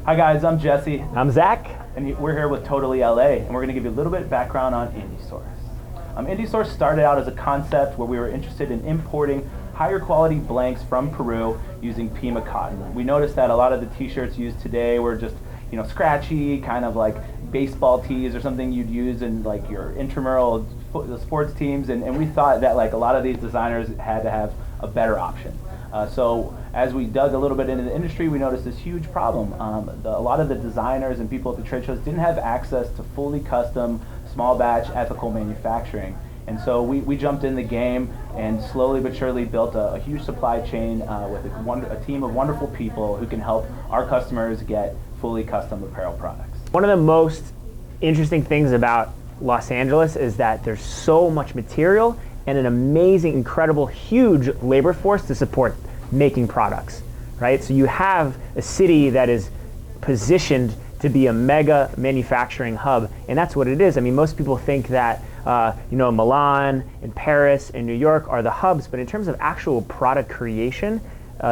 Hi guys, I'm Jesse. I'm Zach. And we're here with Totally LA, and we're going to give you a little bit of background on IndieSource. IndieSource started out as a concept where we were interested in importing higher quality blanks from Peru using Pima cotton. We noticed that a lot of the t-shirts used today were just, scratchy, kind of like baseball tees or something you'd use in like your intramural sports teams, and we thought that like a lot of these designers had to have a better option. So as we dug a little bit into the industry, we noticed this huge problem. A lot of the designers and people at the trade shows didn't have access to fully custom, small batch, ethical manufacturing. And so we jumped in the game and slowly but surely built a huge supply chain with a team of wonderful people who can help our customers get fully custom apparel products. One of the most interesting things about Los Angeles is that there's so much material and an amazing, incredible, huge labor force to support making products, right? So you have a city that is positioned to be a mega manufacturing hub, and that's what it is. I mean, most people think that Milan and Paris and New York are the hubs, but in terms of actual product creation,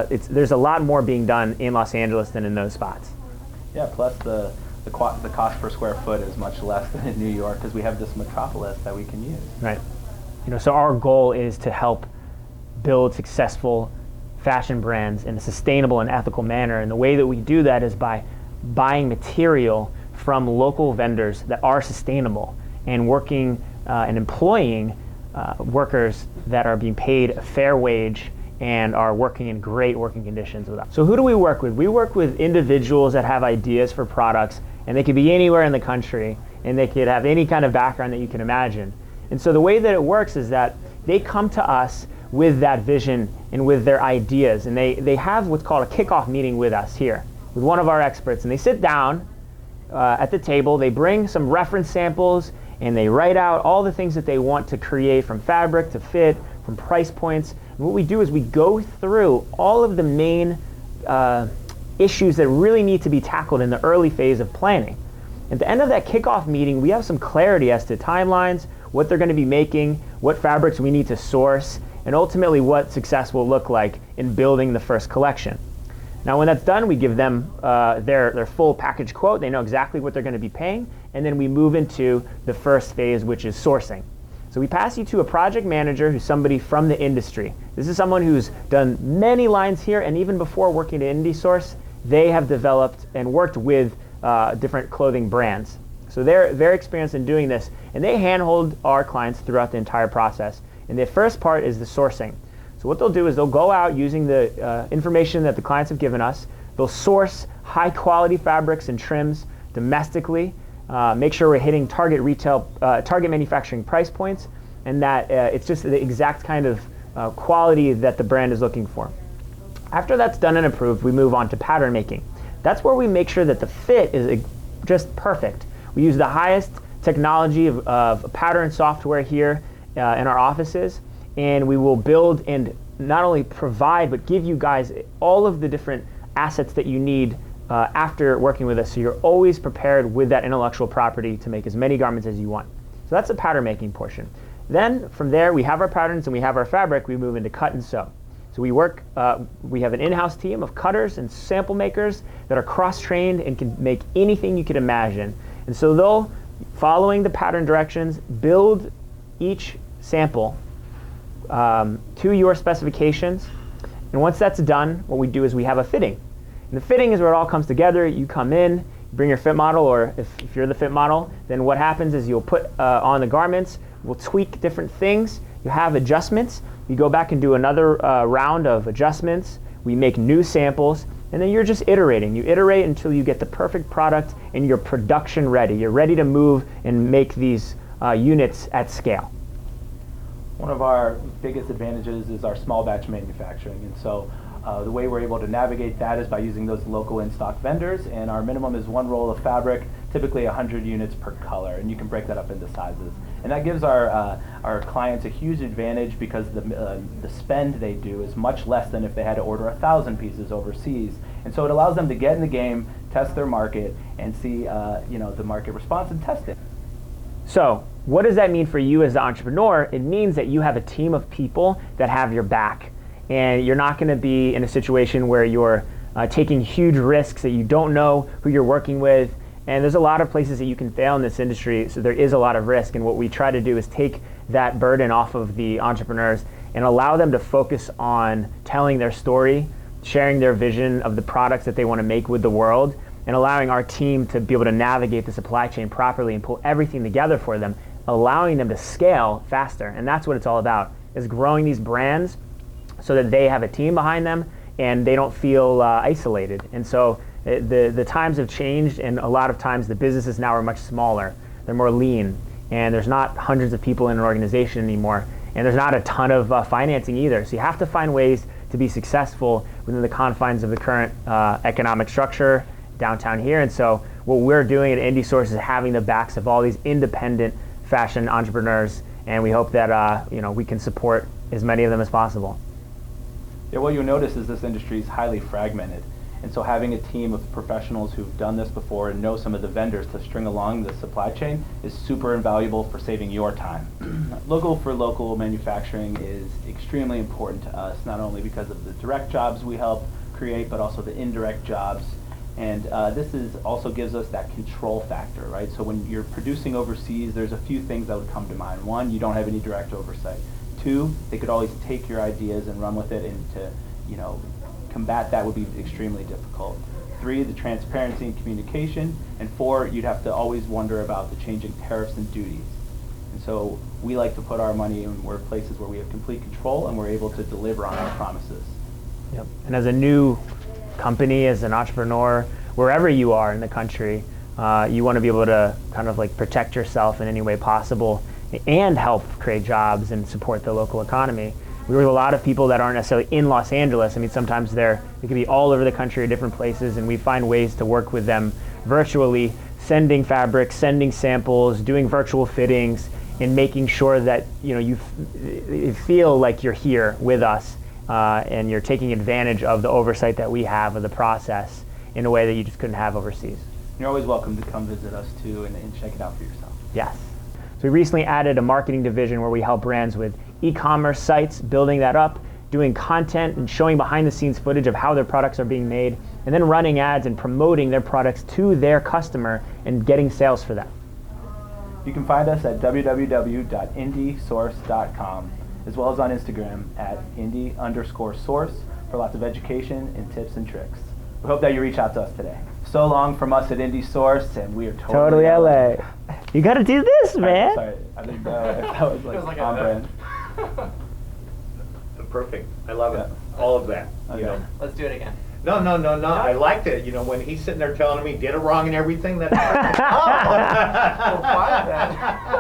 there's a lot more being done in Los Angeles than in those spots. Yeah, plus the cost per square foot is much less than in New York because we have this metropolis that we can use. Right. So our goal is to help build successful fashion brands in a sustainable and ethical manner. And the way that we do that is by buying material from local vendors that are sustainable and working and employing workers that are being paid a fair wage and are working in great working conditions with us. So who do we work with? We work with individuals that have ideas for products, and they could be anywhere in the country, and they could have any kind of background that you can imagine. And so the way that it works is that they come to us with that vision and with their ideas, and they have what's called a kickoff meeting with us here, with one of our experts, and they sit down at the table, they bring some reference samples, and they write out all the things that they want to create, from fabric to fit, from price points. And what we do is we go through all of the main issues that really need to be tackled in the early phase of planning. At the end of that kickoff meeting, we have some clarity as to timelines, what they're going to be making, what fabrics we need to source, and ultimately what success will look like in building the first collection. Now when that's done, we give them their full package quote. They know exactly what they're going to be paying, and then we move into the first phase, which is sourcing. So we pass you to a project manager who's somebody from the industry. This is someone who's done many lines here, and even before working at IndieSource, they have developed and worked with different clothing brands. So they're very experienced in doing this, and they handhold our clients throughout the entire process. And the first part is the sourcing. So what they'll do is they'll go out using the information that the clients have given us. They'll source high quality fabrics and trims domestically, make sure we're hitting target manufacturing price points, and that it's just the exact kind of quality that the brand is looking for. After that's done and approved, we move on to pattern making. That's where we make sure that the fit is just perfect. We use the highest technology of pattern software here in our offices, and we will build and not only provide but give you guys all of the different assets that you need after working with us, so you're always prepared with that intellectual property to make as many garments as you want. So that's the pattern making portion. Then from there, we have our patterns and we have our fabric. We move into cut and sew. So we have an in-house team of cutters and sample makers that are cross-trained and can make anything you could imagine. And so they'll, following the pattern directions, build each sample to your specifications. And once that's done, what we do is we have a fitting. And the fitting is where it all comes together. You come in, bring your fit model, or if you're the fit model, then what happens is you'll put on the garments, we'll tweak different things. You have adjustments. You go back and do another round of adjustments. We make new samples, and then you're just iterating. You iterate until you get the perfect product and you're production ready. You're ready to move and make these units at scale. One of our biggest advantages is our small batch manufacturing, and so the way we're able to navigate that is by using those local in-stock vendors, and our minimum is one roll of fabric, typically 100 units per color, and you can break that up into sizes. And that gives our clients a huge advantage because the spend they do is much less than if they had to order 1,000 pieces overseas. And so it allows them to get in the game, test their market, and see the market response and test it. So what does that mean for you as the entrepreneur? It means that you have a team of people that have your back, and you're not going to be in a situation where you're taking huge risks that you don't know who you're working with. And there's a lot of places that you can fail in this industry, so there is a lot of risk. And what we try to do is take that burden off of the entrepreneurs and allow them to focus on telling their story, sharing their vision of the products that they want to make with the world, and allowing our team to be able to navigate the supply chain properly and pull everything together for them, allowing them to scale faster. And that's what it's all about, is growing these brands so that they have a team behind them and they don't feel isolated. And so the times have changed, and a lot of times the businesses now are much smaller. They're more lean, and there's not hundreds of people in an organization anymore, and there's not a ton of financing either. So you have to find ways to be successful within the confines of the current economic structure downtown here. And so what we're doing at IndieSource is having the backs of all these independent fashion entrepreneurs, and we hope that we can support as many of them as possible. Yeah, what you'll notice is this industry is highly fragmented. And so having a team of professionals who've done this before and know some of the vendors to string along the supply chain is super invaluable for saving your time. Local for local manufacturing is extremely important to us, not only because of the direct jobs we help create, but also the indirect jobs. And this also gives us that control factor, right? So when you're producing overseas, there's a few things that would come to mind. One, you don't have any direct oversight. Two, they could always take your ideas and run with it, and to, combat that would be extremely difficult. Three, the transparency and communication. And four, you'd have to always wonder about the changing tariffs and duties. And so we like to put our money in places where we have complete control and we're able to deliver on our promises. Yep. And as a new company, as an entrepreneur, wherever you are in the country, you want to be able to kind of like protect yourself in any way possible and help create jobs and support the local economy. We work with a lot of people that aren't necessarily in Los Angeles. I mean, sometimes they could be all over the country or different places, and we find ways to work with them virtually, sending fabrics, sending samples, doing virtual fittings, and making sure that you feel like you're here with us and you're taking advantage of the oversight that we have of the process in a way that you just couldn't have overseas. You're always welcome to come visit us too and check it out for yourself. Yes. So we recently added a marketing division where we help brands with e-commerce sites, building that up, doing content and showing behind the scenes footage of how their products are being made, and then running ads and promoting their products to their customer and getting sales for them. You can find us at www.indiesource.com, as well as on Instagram at indie_source for lots of education and tips and tricks. We hope that you reach out to us today. So long from us at IndieSource, and we are totally LA. You got to do this, man. Sorry, I didn't know if that was like on brand. Perfect. I love it. All of that. Okay. Let's do it again. No. I liked it. When he's sitting there telling me get it wrong and everything. That's Well, fine then.